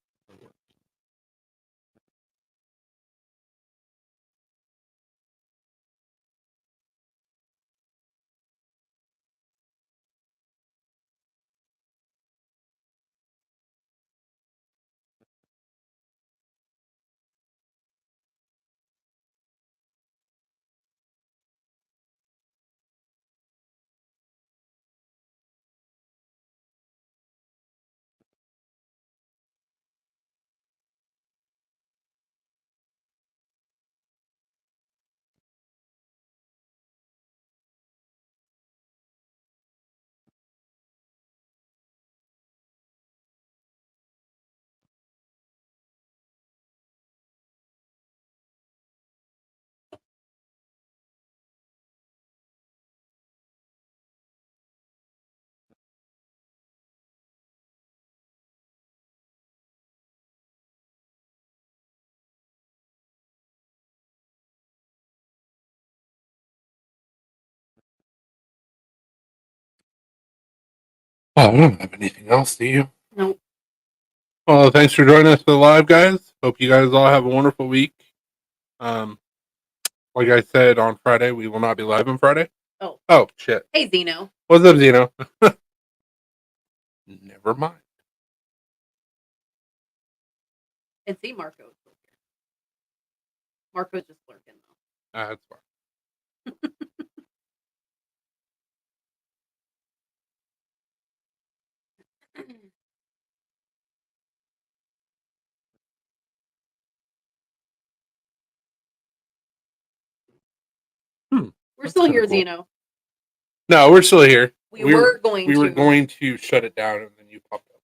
I don't have anything else, do you? Nope. Well, thanks for joining us for the live, guys. Hope you guys all have a wonderful week. Like I said on Friday, we will not be live on Friday. Oh, shit. Hey, Zeno. What's up, Zeno? Never mind. And see Marco's still here. Marco's just lurking, though. That's fine. We're still here, cool. Zeno. No, we're still here. We were going to shut it down, and then you popped up.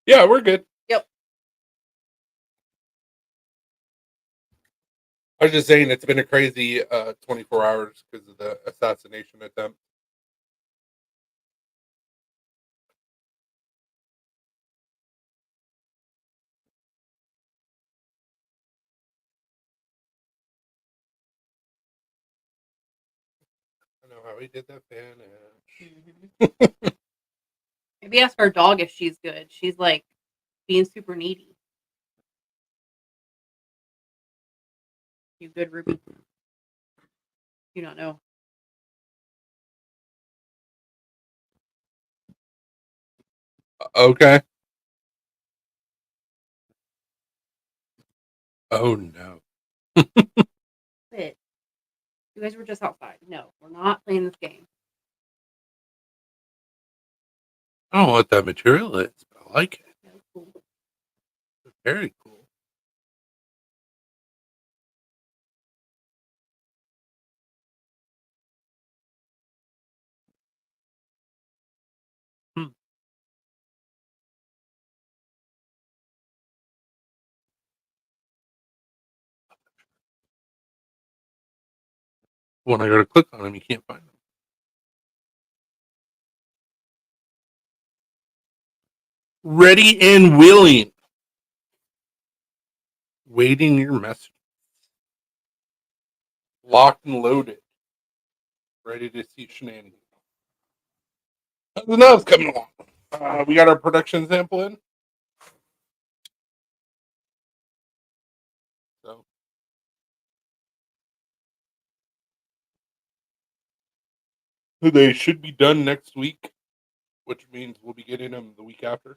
Yeah, we're good. Yep. I was just saying it's been a crazy 24 hours because of the assassination attempt. I know how he did that finish. Mm-hmm. Maybe ask our dog if she's good. She's like being super needy. You good, Ruby? You don't know. Okay. Oh no. It. You guys were just outside. No, we're not playing this game. I don't know what that material is, but I like it. That's cool. It's very cool. When I go to click on them, you can't find them. Ready and willing. Waiting your message. Locked and loaded. Ready to see shenanigans. Something else coming along. We got our production sample in. So they should be done next week, which means we'll be getting them the week after.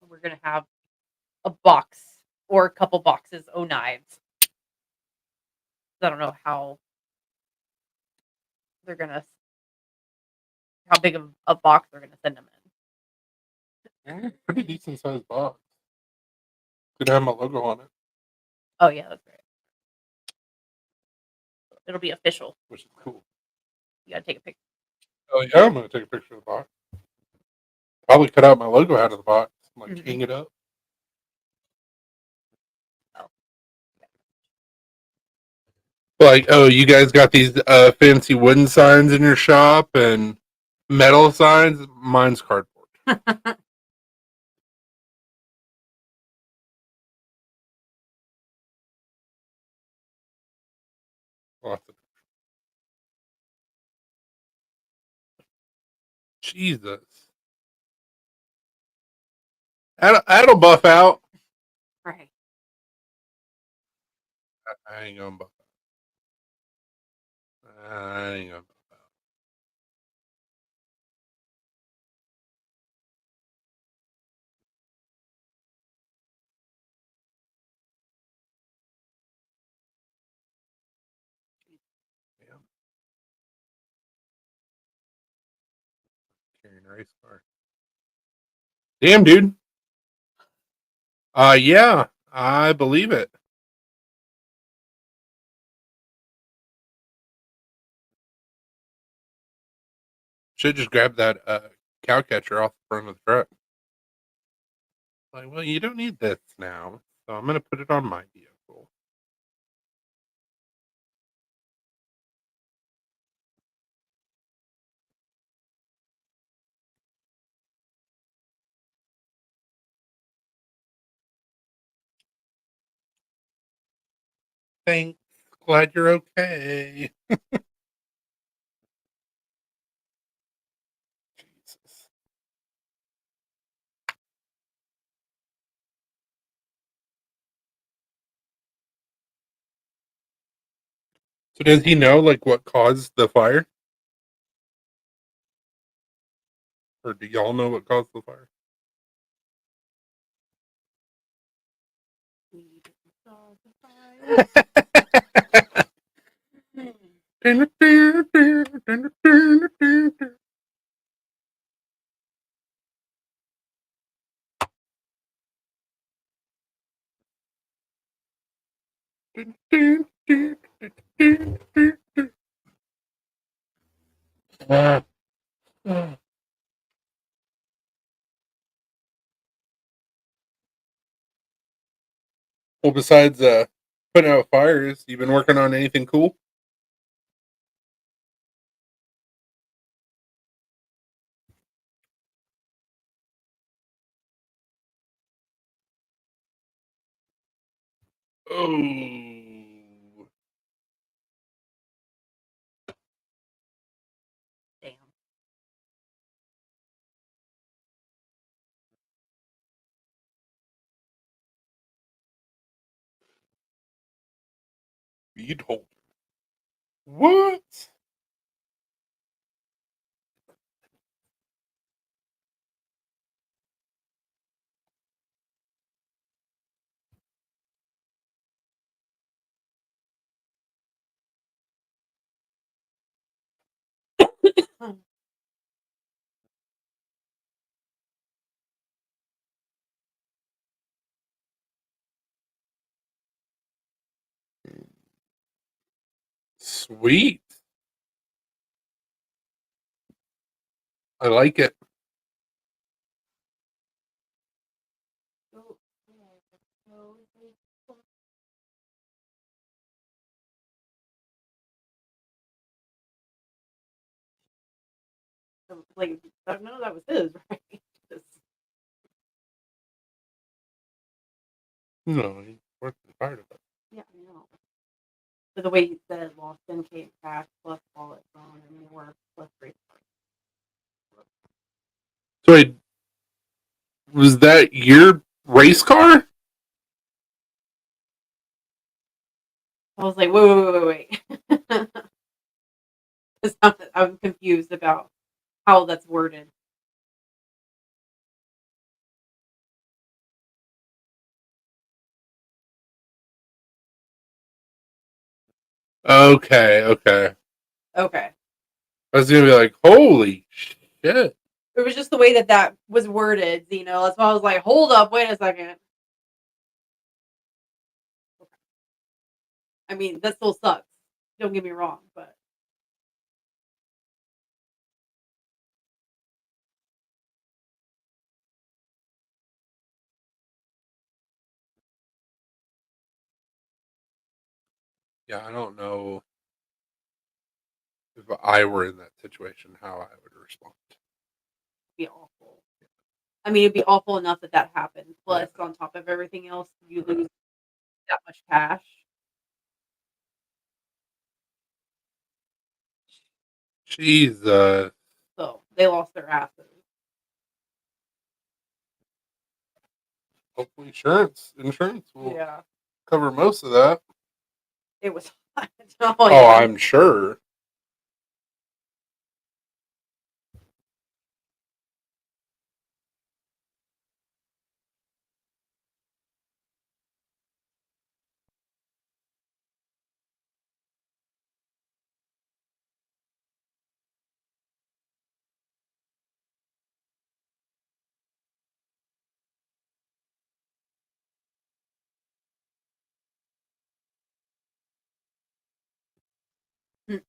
We're gonna have a box or a couple boxes of knives. I don't know how they're gonna, how big of a box they're gonna send them in. Pretty decent sized box. Could have my logo on it. Oh yeah, that's great. It'll be official. Which is cool. You gotta take a picture. Oh yeah, I'm gonna take a picture of the box. Probably cut out my logo out of the box, like hang it up. Like, oh, you guys got these fancy wooden signs in your shop and metal signs. Mine's cardboard. Lots of Jesus. That'll buff out. Right. I ain't gonna buff out. I ain't gonna buff out. Damn. Carrying a race car. Damn, dude. Yeah, I believe it. Should just grab that cow catcher off the front of the truck. Like, well, you don't need this now, so I'm gonna put it on my vehicle. Thanks. Glad you're okay. Jesus. So does he know like what caused the fire, or do y'all know what caused the fire? Well, besides putting out fires, you been working on anything cool? Oh, Damn. bead holder. What? Sweet. I like it. Like, no, that was his, right? No, he worked for the fire department. Yeah, I know. But the way he said lost 10K in cash plus wallet phone and more plus race card. So wait, was that your race car? I was like, wait. 'Cause I'm confused about how that's worded. Okay, okay. Okay. I was gonna be like, holy shit. It was just the way that that was worded, you know. That's why I was like, hold up, wait a second. I mean, that still sucks. Don't get me wrong, but Yeah, I don't know if I were in that situation how I would respond. Be awful. I mean, it'd be awful enough that that happened. Yeah. Plus, on top of everything else, you lose that much cash. Jesus. So they lost their asses. Hopefully insurance will Yeah, cover most of that. it was hot. Oh Oh, yeah. I'm sure. Mm.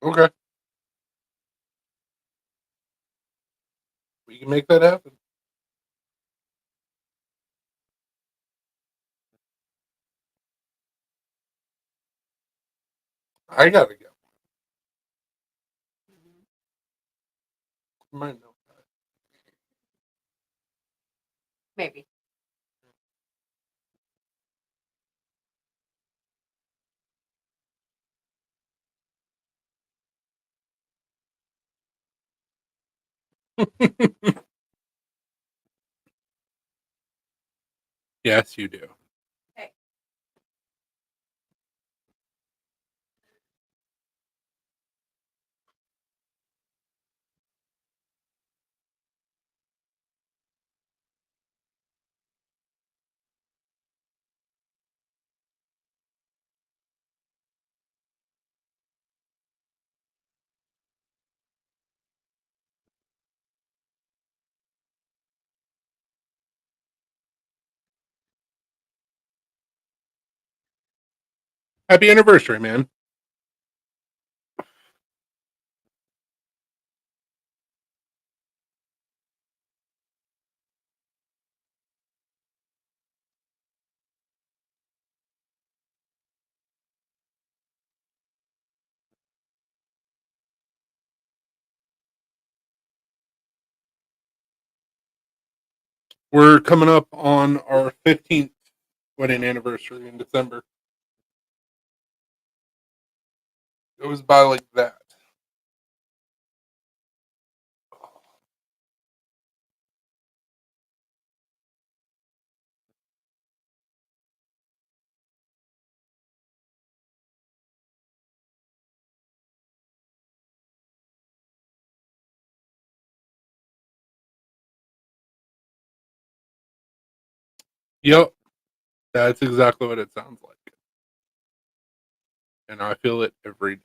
Okay. We can make that happen. I gotta go. Might know. Maybe. Yes, you do. Okay. Happy anniversary, man. We're coming up on our 15th wedding anniversary in December. It was by like that. Yep, that's exactly what it sounds like. And I feel it every day.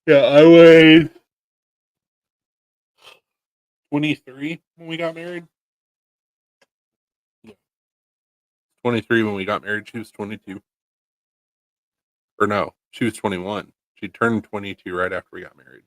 Yeah, I weighed 23 when we got married. Yeah. 23 when we got married. She was 22. Or no, she was 21. She turned 22 right after we got married.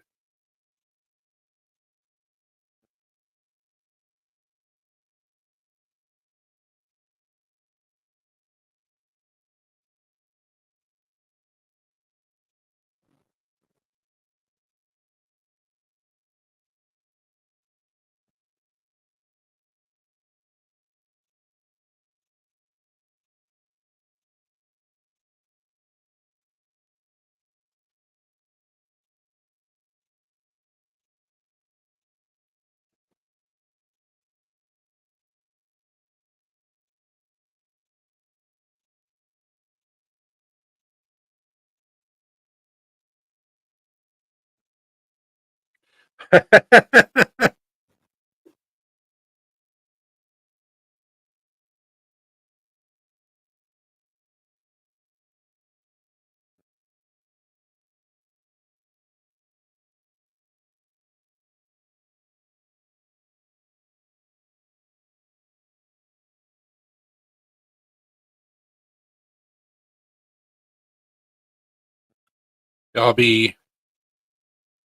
I'll be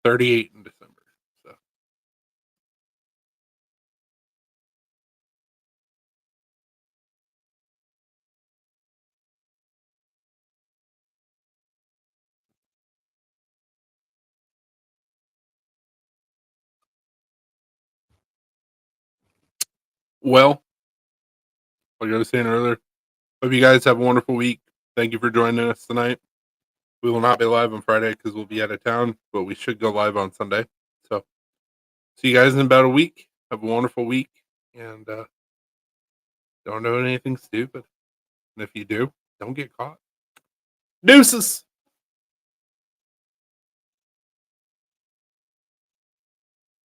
38 in December. So well, like I was saying earlier, hope you guys have a wonderful week. Thank you for joining us tonight. We will not be live on Friday because we'll be out of town, but we should go live on Sunday. So see you guys in about a week. Have a wonderful week, and don't do anything stupid. And if you do, don't get caught. Deuces.